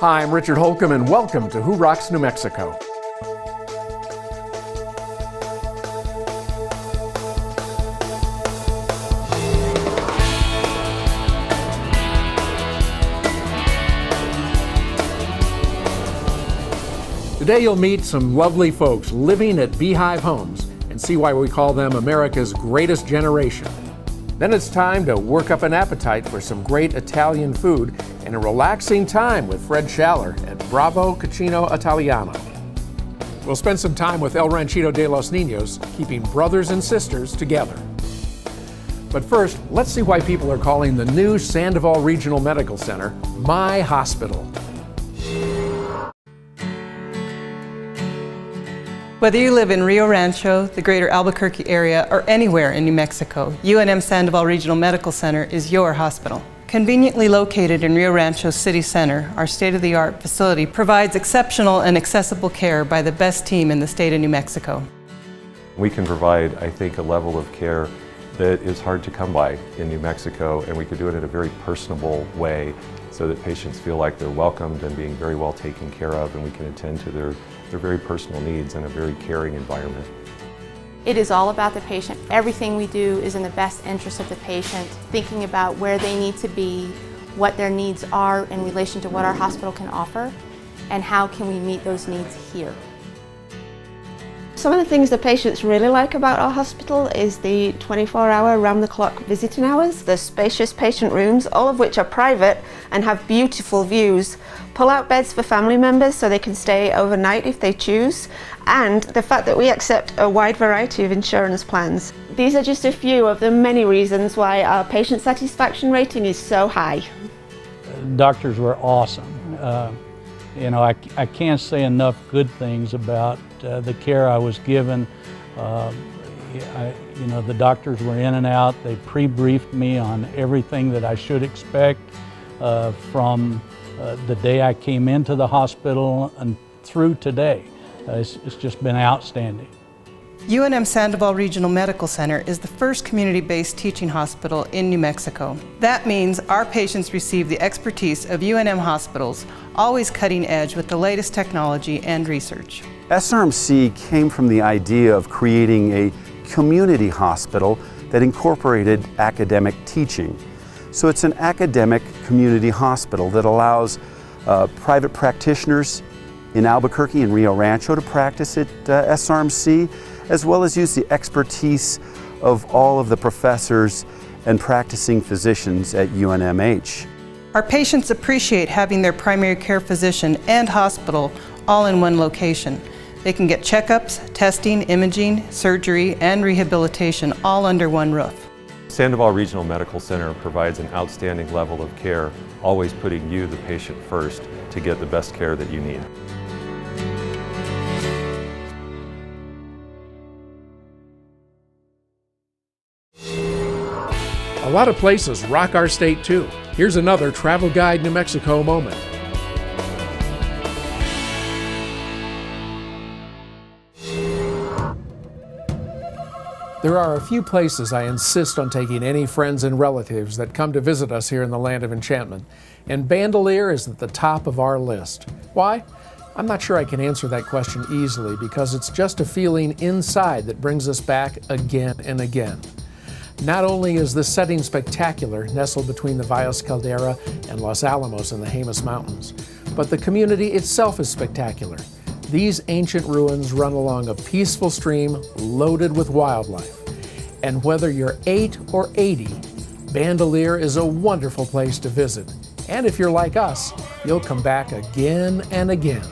Hi, I'm Richard Holcomb, and welcome to Who Rocks New Mexico. Today you'll meet some lovely folks living at Beehive Homes and see why we call them America's greatest generation. Then it's time to work up an appetite for some great Italian food and a relaxing time with Fred Schaller at Bravo Cucino Italiano. We'll spend some time with El Ranchito de los Niños, keeping brothers and sisters together. But first, let's see why people are calling the new Sandoval Regional Medical Center My Hospital. Whether you live in Rio Rancho, the greater Albuquerque area, or anywhere in New Mexico, UNM Sandoval Regional Medical Center is your hospital. Conveniently located in Rio Rancho City Center, our state-of-the-art facility provides exceptional and accessible care by the best team in the state of New Mexico. We can provide, I think, a level of care that is hard to come by in New Mexico, and we can do it in a very personable way so that patients feel like they're welcomed and being very well taken care of, and we can attend to their very personal needs in a very caring environment. It is all about the patient. Everything we do is in the best interest of the patient, thinking about where they need to be, what their needs are in relation to what our hospital can offer, and how can we meet those needs here. Some of the things the patients really like about our hospital is the 24-hour round-the-clock visiting hours, the spacious patient rooms, all of which are private and have beautiful views, pull-out beds for family members so they can stay overnight if they choose, and the fact that we accept a wide variety of insurance plans. These are just a few of the many reasons why our patient satisfaction rating is so high. Doctors were awesome. I can't say enough good things about the care I was given. The doctors were in and out. They pre-briefed me on everything that I should expect from the day I came into the hospital and through today. It's just been outstanding. UNM Sandoval Regional Medical Center is the first community-based teaching hospital in New Mexico. That means our patients receive the expertise of UNM hospitals, always cutting edge with the latest technology and research. SRMC came from the idea of creating a community hospital that incorporated academic teaching. So it's an academic community hospital that allows private practitioners in Albuquerque and Rio Rancho to practice at SRMC, as well as use the expertise of all of the professors and practicing physicians at UNMH. Our patients appreciate having their primary care physician and hospital all in one location. They can get checkups, testing, imaging, surgery, and rehabilitation all under one roof. Sandoval Regional Medical Center provides an outstanding level of care, always putting you, the patient, first to get the best care that you need. A lot of places rock our state too. Here's another Travel Guide New Mexico moment. There are a few places I insist on taking any friends and relatives that come to visit us here in the Land of Enchantment, and Bandelier is at the top of our list. Why? I'm not sure I can answer that question easily, because it's just a feeling inside that brings us back again and again. Not only is this setting spectacular, nestled between the Valles Caldera and Los Alamos in the Jemez Mountains, but the community itself is spectacular. These ancient ruins run along a peaceful stream loaded with wildlife. And whether you're 8 or 80, Bandelier is a wonderful place to visit. And if you're like us, you'll come back again and again.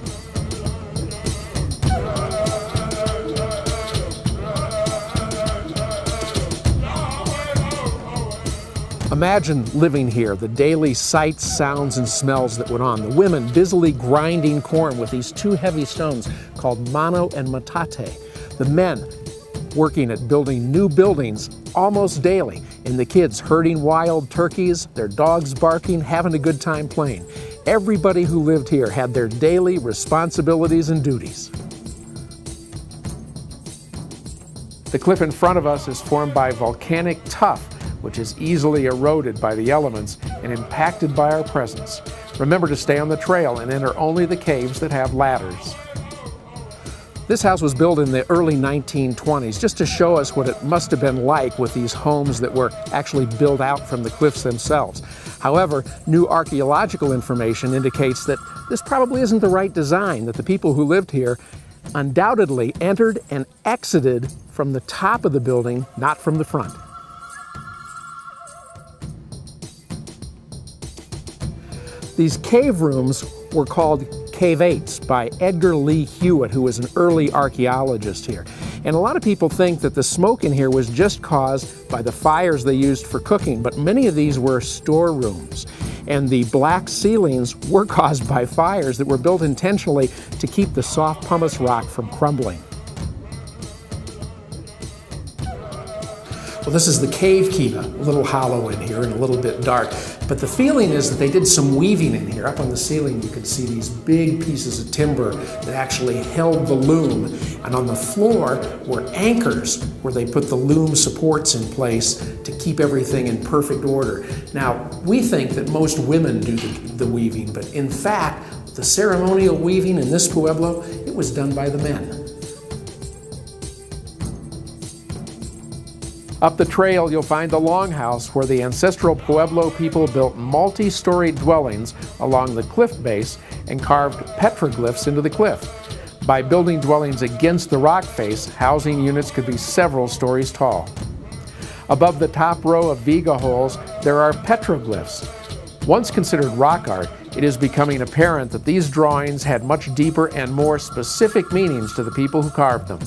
Imagine living here, the daily sights, sounds, and smells that went on. The women busily grinding corn with these two heavy stones called mano and matate. The men working at building new buildings almost daily. And the kids herding wild turkeys, their dogs barking, having a good time playing. Everybody who lived here had their daily responsibilities and duties. The cliff in front of us is formed by volcanic tuff, which is easily eroded by the elements and impacted by our presence. Remember to stay on the trail and enter only the caves that have ladders. This house was built in the early 1920s just to show us what it must have been like with these homes that were actually built out from the cliffs themselves. However, new archaeological information indicates that this probably isn't the right design, that the people who lived here undoubtedly entered and exited from the top of the building, not from the front. These cave rooms were called Cave 8s by Edgar Lee Hewitt, who was an early archaeologist here. And a lot of people think that the smoke in here was just caused by the fires they used for cooking, but many of these were storerooms. And the black ceilings were caused by fires that were built intentionally to keep the soft pumice rock from crumbling. Well, this is the cave kiva, a little hollow in here and a little bit dark. But the feeling is that they did some weaving in here. Up on the ceiling, you could see these big pieces of timber that actually held the loom. And on the floor were anchors where they put the loom supports in place to keep everything in perfect order. Now, we think that most women do the weaving, but in fact, the ceremonial weaving in this pueblo, it was done by the men. Up the trail, you'll find the Longhouse, where the ancestral Pueblo people built multi-storied dwellings along the cliff base and carved petroglyphs into the cliff. By building dwellings against the rock face, housing units could be several stories tall. Above the top row of viga holes, there are petroglyphs. Once considered rock art, it is becoming apparent that these drawings had much deeper and more specific meanings to the people who carved them.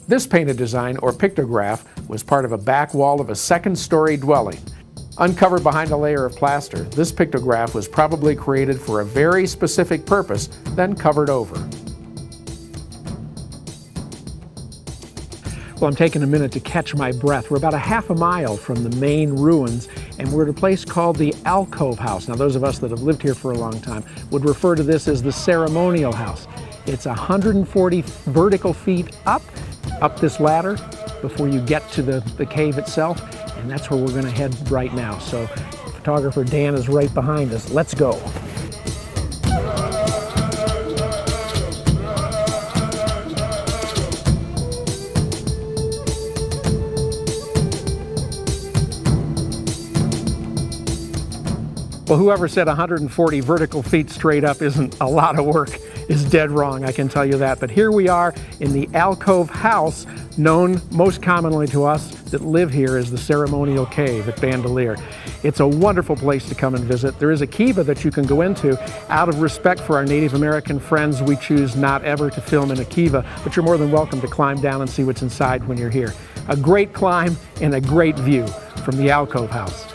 This painted design, or pictograph, was part of a back wall of a second-story dwelling. Uncovered behind a layer of plaster, this pictograph was probably created for a very specific purpose, then covered over. Well, I'm taking a minute to catch my breath. We're about a half a mile from the main ruins, and we're at a place called the Alcove House. Now, those of us that have lived here for a long time would refer to this as the ceremonial house. It's 140 vertical feet up this ladder before you get to the cave itself, and that's where we're going to head right now. So photographer Dan is right behind us. Let's go. Well, whoever said 140 vertical feet straight up isn't a lot of work is dead wrong, I can tell you that. But here we are in the Alcove House, known most commonly to us that live here as the Ceremonial Cave at Bandelier. It's a wonderful place to come and visit. There is a kiva that you can go into. Out of respect for our Native American friends, we choose not ever to film in a kiva, but you're more than welcome to climb down and see what's inside when you're here. A great climb and a great view from the Alcove House.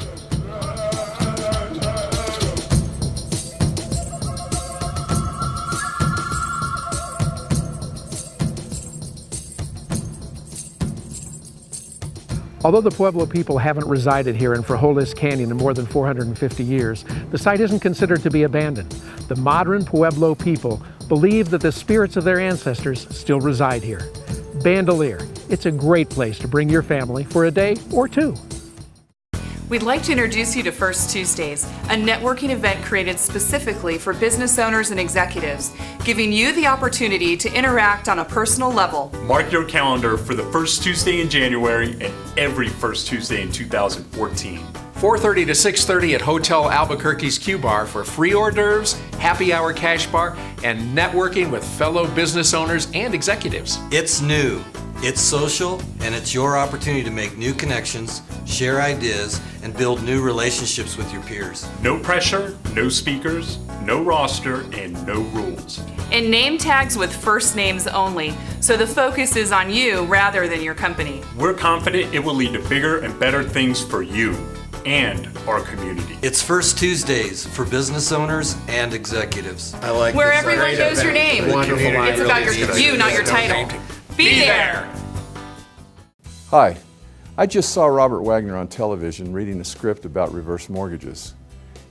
Although the Pueblo people haven't resided here in Frijoles Canyon in more than 450 years, the site isn't considered to be abandoned. The modern Pueblo people believe that the spirits of their ancestors still reside here. Bandelier, it's a great place to bring your family for a day or two. We'd like to introduce you to First Tuesdays, a networking event created specifically for business owners and executives, giving you the opportunity to interact on a personal level. Mark your calendar for the first Tuesday in January and every first Tuesday in 2014. 4:30 to 6:30 at Hotel Albuquerque's Q Bar for free hors d'oeuvres, happy hour cash bar, and networking with fellow business owners and executives. It's new, it's social, and it's your opportunity to make new connections, share ideas, and build new relationships with your peers. No pressure, no speakers, no roster, and no rules. And name tags with first names only, so the focus is on you rather than your company. We're confident it will lead to bigger and better things for you and our community. It's First Tuesdays for business owners and executives. I like where this everyone idea. knows your name. Wonderful. It's about you, not your title. Be there. Hi, I just saw Robert Wagner on television reading a script about reverse mortgages.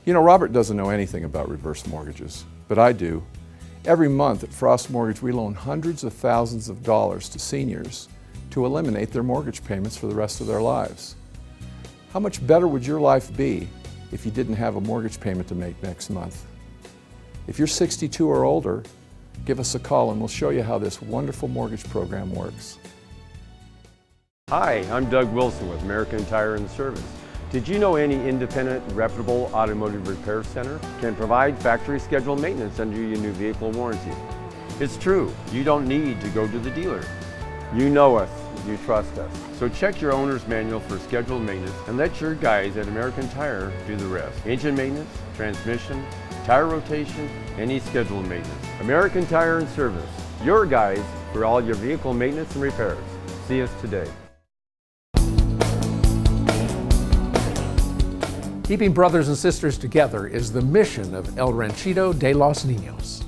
You know, Robert doesn't know anything about reverse mortgages, but I do. Every month at Frost Mortgage, we loan hundreds of thousands of dollars to seniors to eliminate their mortgage payments for the rest of their lives. How much better would your life be if you didn't have a mortgage payment to make next month? If you're 62 or older, give us a call and we'll show you how this wonderful mortgage program works. Hi, I'm Doug Wilson with American Tire and Service. Did you know any independent, reputable automotive repair center can provide factory scheduled maintenance under your new vehicle warranty? It's true, you don't need to go to the dealer. You know us, you trust us. So check your owner's manual for scheduled maintenance and let your guys at American Tire do the rest. Engine maintenance, transmission, tire rotation, any scheduled maintenance. American Tire and Service, your guys for all your vehicle maintenance and repairs. See us today. Keeping brothers and sisters together is the mission of El Ranchito de los Niños.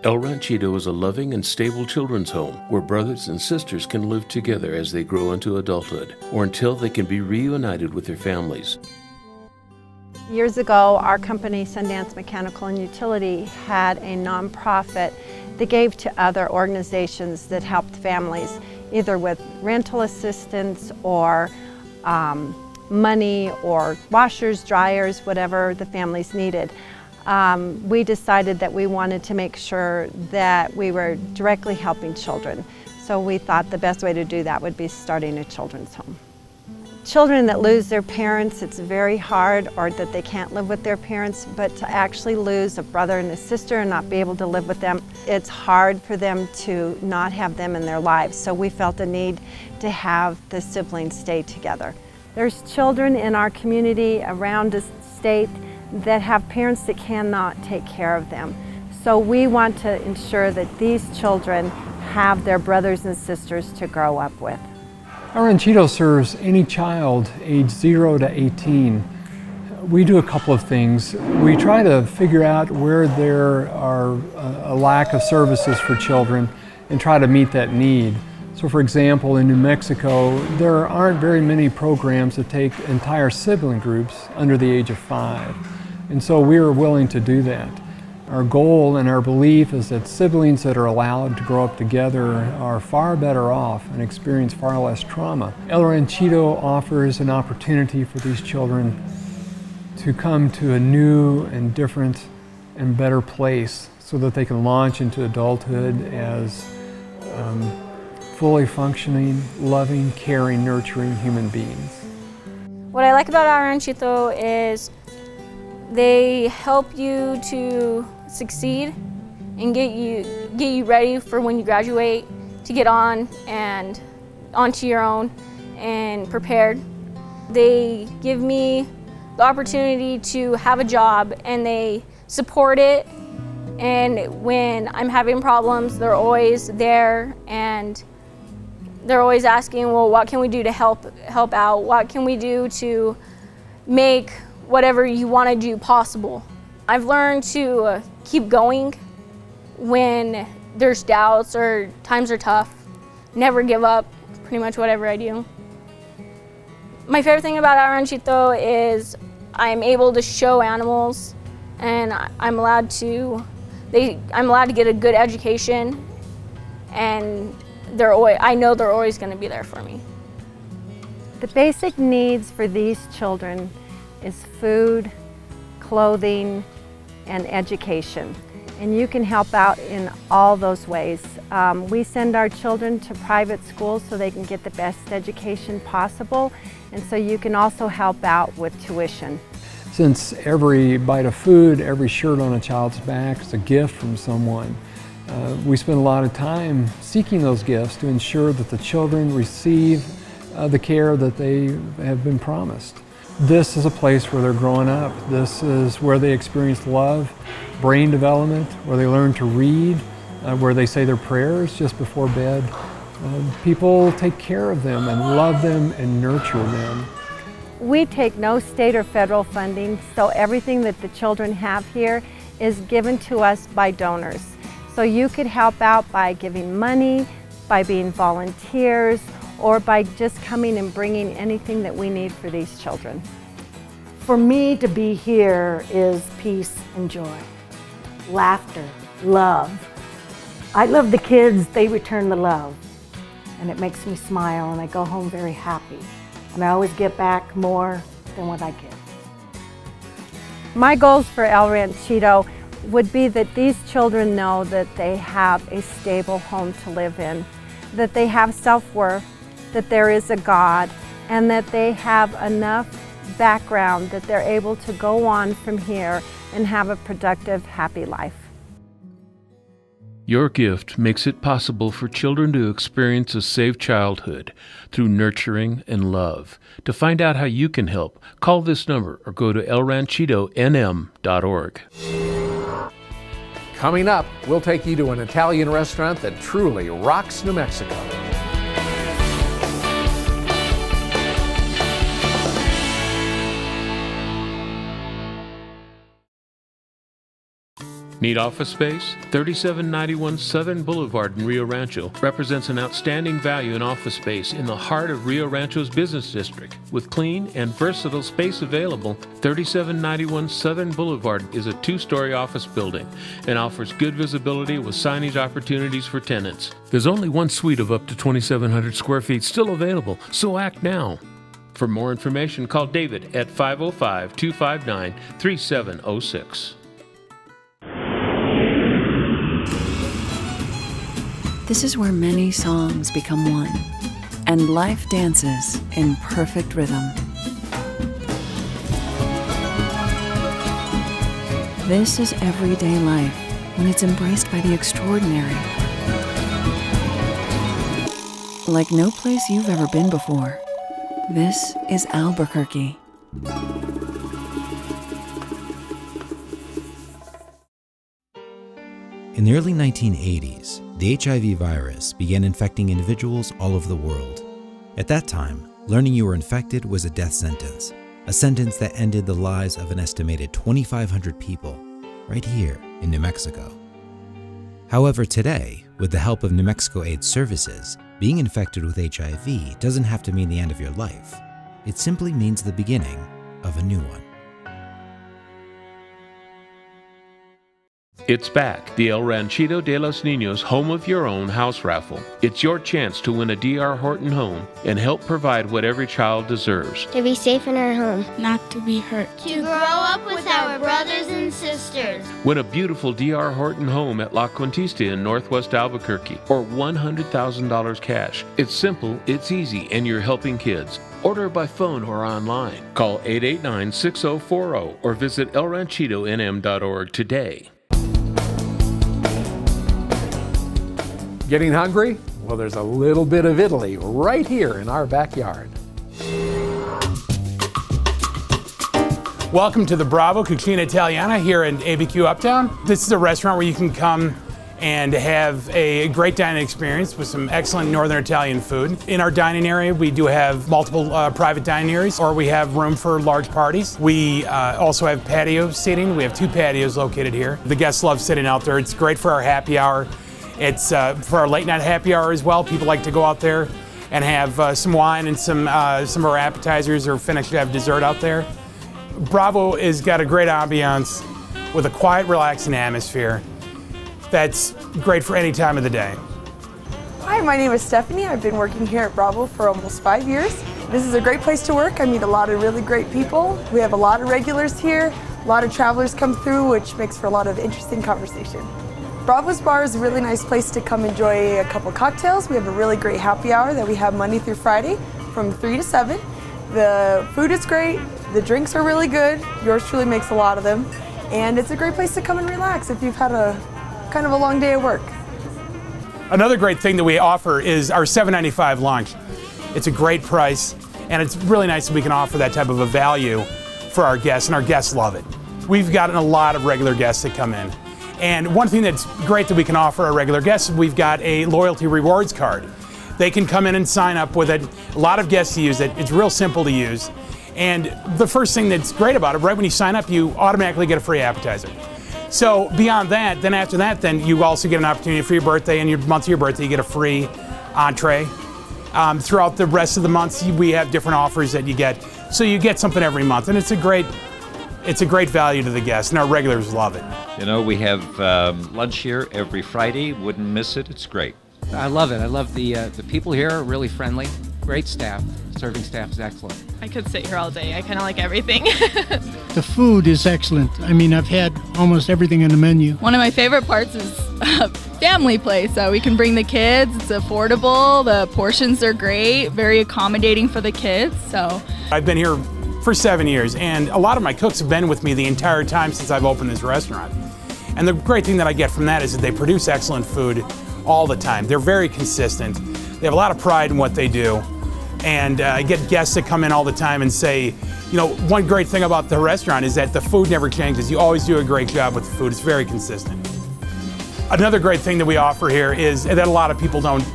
El Ranchito is a loving and stable children's home where brothers and sisters can live together as they grow into adulthood or until they can be reunited with their families. Years ago, our company, Sundance Mechanical and Utility, had a nonprofit that gave to other organizations that helped families, either with rental assistance or money or washers, dryers, whatever the families needed. We decided that we wanted to make sure that we were directly helping children. So we thought the best way to do that would be starting a children's home. Children that lose their parents, it's very hard, or that they can't live with their parents, but to actually lose a brother and a sister and not be able to live with them, it's hard for them to not have them in their lives. So we felt a need to have the siblings stay together. There's children in our community around the state that have parents that cannot take care of them. So we want to ensure that these children have their brothers and sisters to grow up with. El Ranchito serves any child age 0 to 18. We do a couple of things. We try to figure out where there are a lack of services for children and try to meet that need. So for example, in New Mexico, there aren't very many programs that take entire sibling groups under the age of 5. And so we are willing to do that. Our goal and our belief is that siblings that are allowed to grow up together are far better off and experience far less trauma. El Ranchito offers an opportunity for these children to come to a new and different and better place so that they can launch into adulthood as fully functioning, loving, caring, nurturing human beings. What I like about El Ranchito is they help you to succeed and get you ready for when you graduate to get on and onto your own and prepared. They give me the opportunity to have a job and they support it, and when I'm having problems they're always there and they're always asking, well, what can we do to help out? What can we do to make whatever you want to do possible? I've learned to keep going when there's doubts or times are tough. Never give up, pretty much whatever I do. My favorite thing about El Ranchito is I'm able to show animals, and I'm allowed to get a good education, and I know they're always going to be there for me. The basic needs for these children is food, clothing, and education. And you can help out in all those ways. We send our children to private schools so they can get the best education possible, and so you can also help out with tuition. Since every bite of food, every shirt on a child's back is a gift from someone, we spend a lot of time seeking those gifts to ensure that the children receive the care that they have been promised. This is a place where they're growing up. This is where they experience love, brain development, where they learn to read, where they say their prayers just before bed. People take care of them and love them and nurture them. We take no state or federal funding, so everything that the children have here is given to us by donors. So you could help out by giving money, by being volunteers, or by just coming and bringing anything that we need for these children. For me to be here is peace and joy, laughter, love. I love the kids, they return the love. and it makes me smile, and I go home very happy. And I always get back more than what I give. My goals for El Ranchito would be that these children know that they have a stable home to live in, that they have self-worth, that there is a God, and that they have enough background that they're able to go on from here and have a productive, happy life. Your gift makes it possible for children to experience a safe childhood through nurturing and love. To find out how you can help, call this number or go to elranchitonm.org. Coming up, we'll take you to an Italian restaurant that truly rocks New Mexico. Need office space? 3791 Southern Boulevard in Rio Rancho represents an outstanding value in office space in the heart of Rio Rancho's business district. With clean and versatile space available, 3791 Southern Boulevard is a 2-story office building and offers good visibility with signage opportunities for tenants. There's only one suite of up to 2,700 square feet still available, so act now. For more information, call David at 505-259-3706. This is where many songs become one, and life dances in perfect rhythm. This is everyday life when it's embraced by the extraordinary. Like no place you've ever been before, this is Albuquerque. In the early 1980s, the HIV virus began infecting individuals all over the world. At that time, learning you were infected was a death sentence, a sentence that ended the lives of an estimated 2,500 people right here in New Mexico. However, today, with the help of New Mexico AIDS services, being infected with HIV doesn't have to mean the end of your life. It simply means the beginning of a new one. It's back, the El Ranchito de los Niños Home of Your Own house raffle. It's your chance to win a D.R. Horton home and help provide what every child deserves. To be safe in our home. Not to be hurt. To grow up with our brothers and sisters. Win a beautiful D.R. Horton home at La Cuentista in Northwest Albuquerque or $100,000 cash. It's simple, it's easy, and you're helping kids. Order by phone or online. Call 889-6040 or visit elranchitonm.org today. Getting hungry? Well, there's a little bit of Italy right here in our backyard. Welcome to the Bravo Cucina Italiana here in ABQ Uptown. This is a restaurant where you can come and have a great dining experience with some excellent Northern Italian food. In our dining area, we do have multiple private dining areas, or we have room for large parties. We also have patio seating. We have 2 patios located here. The guests love sitting out there. It's great for our happy hour. It's for our late night happy hour as well. People like to go out there and have some wine and some of our appetizers or have dessert out there. Bravo has got a great ambiance with a quiet, relaxing atmosphere that's great for any time of the day. Hi, my name is Stephanie. I've been working here at Bravo for almost 5 years. This is a great place to work. I meet a lot of really great people. We have a lot of regulars here. A lot of travelers come through, which makes for a lot of interesting conversation. Bravo's Bar is a really nice place to come enjoy a couple cocktails. We have a really great happy hour that we have Monday through Friday from 3 to 7. The food is great, the drinks are really good, yours truly makes a lot of them, and it's a great place to come and relax if you've had a kind of a long day at work. Another great thing that we offer is our $7.95 lunch. It's a great price, and it's really nice that we can offer that type of a value for our guests, and our guests love it. We've gotten a lot of regular guests that come in. And one thing that's great that we can offer our regular guests, we've got a loyalty rewards card. They can come in and sign up with it. A lot of guests use it. It's real simple to use. And the first thing that's great about it, right when you sign up, you automatically get a free appetizer. So beyond that, then after that, then you also get an opportunity for your birthday, and your month of your birthday, you get a free entree. Throughout the rest of the months, we have different offers that you get. So you get something every month, and it's a great value to the guests, and our regulars love it. You know, we have lunch here every Friday. Wouldn't miss it. It's great. I love it. I love the people here are really friendly, great staff. Serving staff is excellent. I could sit here all day. I kind of like everything. The food is excellent. I mean, I've had almost everything on the menu. One of my favorite parts is family place. We can bring the kids. It's affordable. The portions are great. Very accommodating for the kids. So I've been here for 7 years, and a lot of my cooks have been with me the entire time since I've opened this restaurant. And the great thing that I get from that is that they produce excellent food all the time. They're very consistent. They have a lot of pride in what they do. And I get guests that come in all the time and say, you know, one great thing about the restaurant is that the food never changes. You always do a great job with the food. It's very consistent. Another great thing that we offer here is that a lot of people don't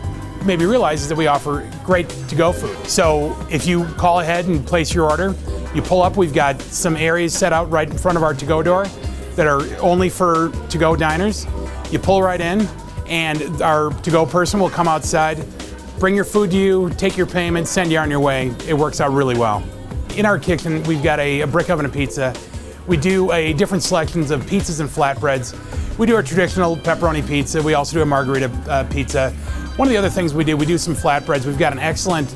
maybe realize is that we offer great to-go food. So if you call ahead and place your order, you pull up, we've got some areas set out right in front of our to-go door that are only for to-go diners. You pull right in and our to-go person will come outside, bring your food to you, take your payment, send you on your way. It works out really well. In our kitchen, we've got a brick oven of pizza. We do different selections of pizzas and flatbreads. We do our traditional pepperoni pizza. We also do a margarita pizza. One of the other things we do some flatbreads. We've got an excellent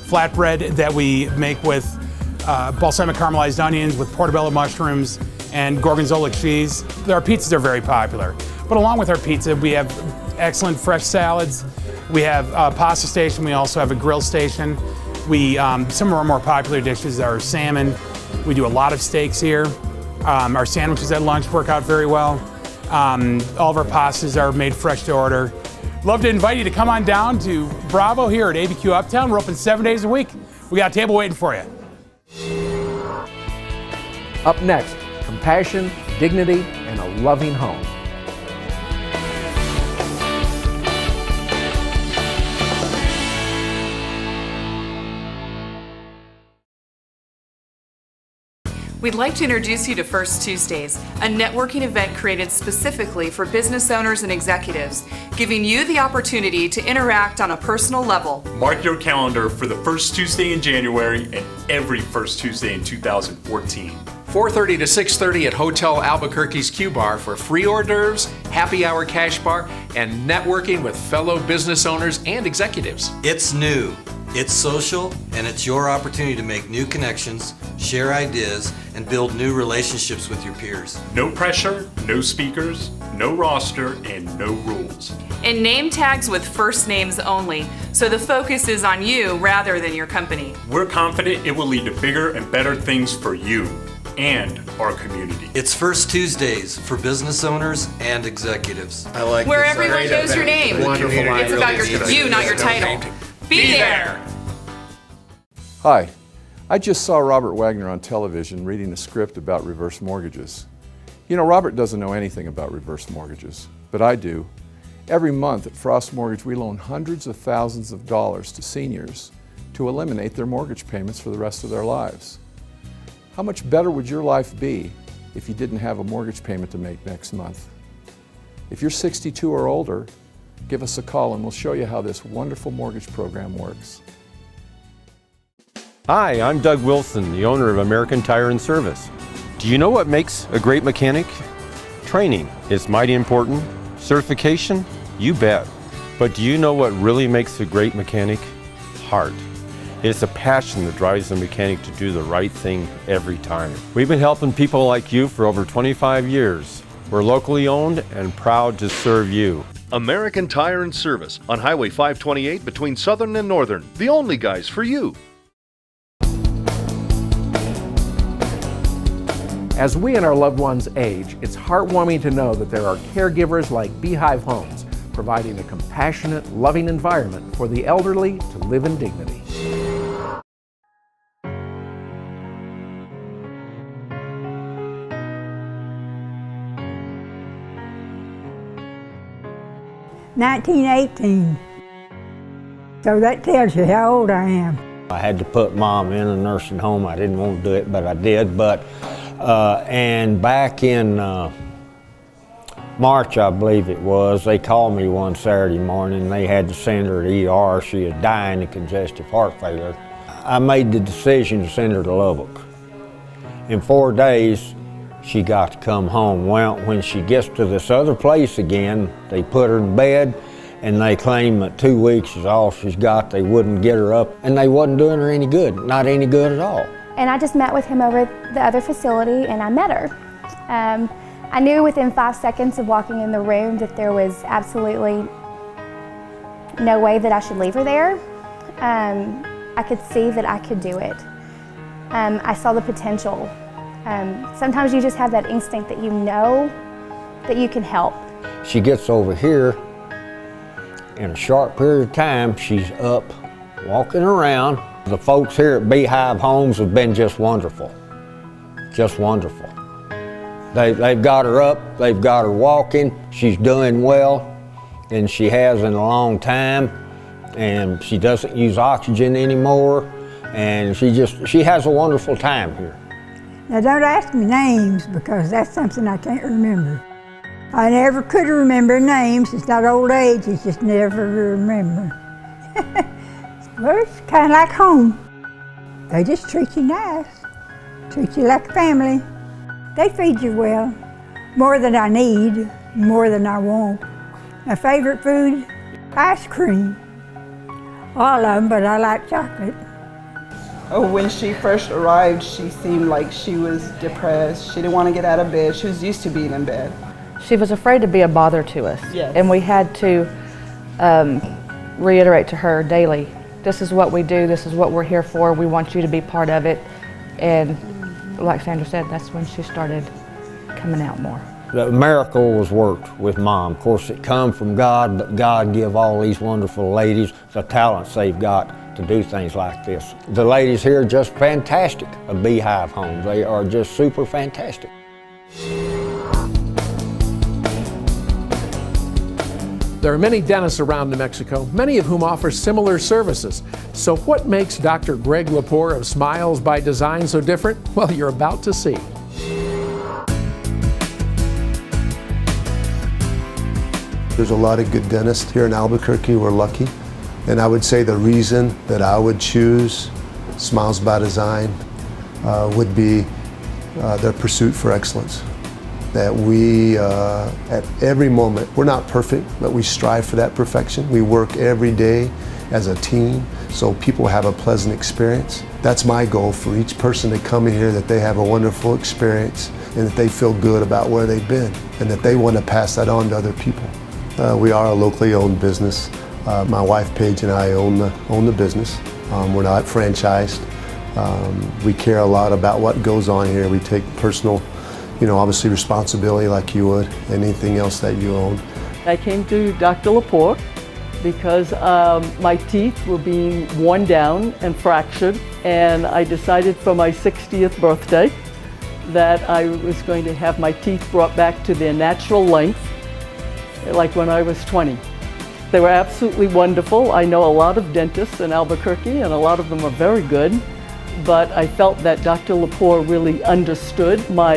flatbread that we make with balsamic caramelized onions, with portobello mushrooms, and gorgonzola cheese. Our pizzas are very popular. But along with our pizza, we have excellent fresh salads. We have a pasta station. We also have a grill station. Some of our more popular dishes are salmon. We do a lot of steaks here. Our sandwiches at lunch work out very well. All of our pastas are made fresh to order. Love to invite you to come on down to Bravo here at ABQ Uptown. We're open 7 days a week. We got a table waiting for you. Up next, compassion, dignity, and a loving home. We'd like to introduce you to First Tuesdays, a networking event created specifically for business owners and executives, giving you the opportunity to interact on a personal level. Mark your calendar for the first Tuesday in January and every first Tuesday in 2014. 4:30 to 6:30 at Hotel Albuquerque's Q Bar for free hors d'oeuvres, happy hour cash bar, and networking with fellow business owners and executives. It's new, it's social, and it's your opportunity to make new connections, share ideas, and build new relationships with your peers. No pressure, no speakers, no roster, and no rules. And name tags with first names only, so the focus is on you rather than your company. We're confident it will lead to bigger and better things for you and our community. It's First Tuesdays for business owners and executives. I like where everyone knows your name. Wonderful. It's about you, not your title. Be there. Hi, I just saw Robert Wagner on television reading a script about reverse mortgages. You know, Robert doesn't know anything about reverse mortgages, but I do. Every month at Frost Mortgage, we loan hundreds of thousands of dollars to seniors to eliminate their mortgage payments for the rest of their lives. How much better would your life be if you didn't have a mortgage payment to make next month? If you're 62 or older, give us a call and we'll show you how this wonderful mortgage program works. Hi, I'm Doug Wilson, the owner of American Tire and Service. Do you know what makes a great mechanic? Training is mighty important. Certification? You bet. But do you know what really makes a great mechanic? Heart. It's a passion that drives the mechanic to do the right thing every time. We've been helping people like you for over 25 years. We're locally owned and proud to serve you. American Tire and Service on Highway 528 between Southern and Northern. The only guys for you. As we and our loved ones age, it's heartwarming to know that there are caregivers like Beehive Homes, providing a compassionate, loving environment for the elderly to live in dignity. $19.18. So that tells you how old I am. I had to put Mom in a nursing home. I didn't want to do it, but I did. And back in March, I believe it was, they called me one Saturday morning. They had to send her to ER. She was dying of congestive heart failure. I made the decision to send her to Lubbock. In 4 days, she got to come home. Well, when she gets to this other place again, they put her in bed and they claim that 2 weeks is all she's got. They wouldn't get her up, and they wasn't doing her any good, not any good at all. And I just met with him over the other facility, and I met her. I knew within 5 seconds of walking in the room that there was absolutely no way that I should leave her there. I could see that I could do it. I saw the potential. Sometimes you just have that instinct that you know that you can help. She gets over here, in a short period of time, she's up, walking around. The folks here at Beehive Homes have been just wonderful, just wonderful. They've got her up, they've got her walking, she's doing well than she has in a long time, and she doesn't use oxygen anymore, and she has a wonderful time here. Now don't ask me names, because that's something I can't remember. I never could remember names. It's not old age, it's just never remember. Well, it's kind of like home. They just treat you nice, treat you like a family. They feed you well, more than I need, more than I want. My favorite food, ice cream. All of them, but I like chocolate. Oh, when she first arrived, she seemed like she was depressed. She didn't want to get out of bed. She was used to being in bed. She was afraid to be a bother to us. Yes. And we had to reiterate to her daily, this is what we do, this is what we're here for, we want you to be part of it. And like Sandra said, that's when she started coming out more. The miracle was worked with Mom. Of course, it come from God, but God give all these wonderful ladies the talents they've got to do things like this. The ladies here are just fantastic at Beehive Homes. They are just super fantastic. There are many dentists around New Mexico, many of whom offer similar services. So what makes Dr. Greg Lepore of Smiles by Design so different? Well, you're about to see. There's a lot of good dentists here in Albuquerque. We're lucky. And I would say the reason that I would choose Smiles by Design would be their pursuit for excellence. That we, at every moment, we're not perfect, but we strive for that perfection. We work every day as a team so people have a pleasant experience. That's my goal for each person to come in here, that they have a wonderful experience and that they feel good about where they've been and that they want to pass that on to other people. We are a locally owned business. My wife Paige and I own the business. We're not franchised. We care a lot about what goes on here. We take personal, obviously responsibility like you would anything else that you own. I came to Dr. Lepore because my teeth were being worn down and fractured, and I decided for my 60th birthday that I was going to have my teeth brought back to their natural length, like when I was 20. They were absolutely wonderful. I know a lot of dentists in Albuquerque, and a lot of them are very good. But I felt that Dr. Lepore really understood my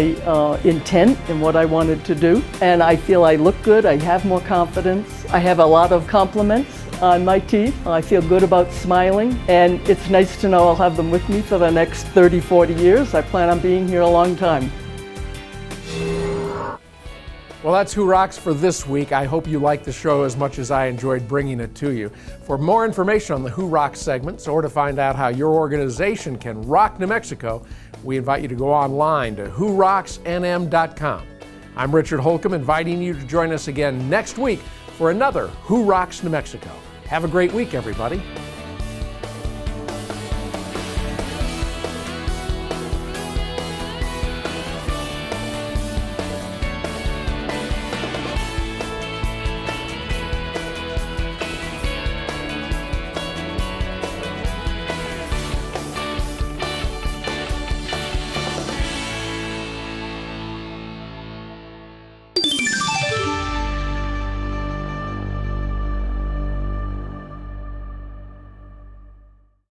intent and what I wanted to do. And I feel I look good, I have more confidence. I have a lot of compliments on my teeth. I feel good about smiling. And it's nice to know I'll have them with me for the next 30, 40 years. I plan on being here a long time. Well, that's Who Rocks for this week. I hope you liked the show as much as I enjoyed bringing it to you. For more information on the Who Rocks segments or to find out how your organization can rock New Mexico, we invite you to go online to whorocksnm.com. I'm Richard Holcomb, inviting you to join us again next week for another Who Rocks New Mexico. Have a great week, everybody.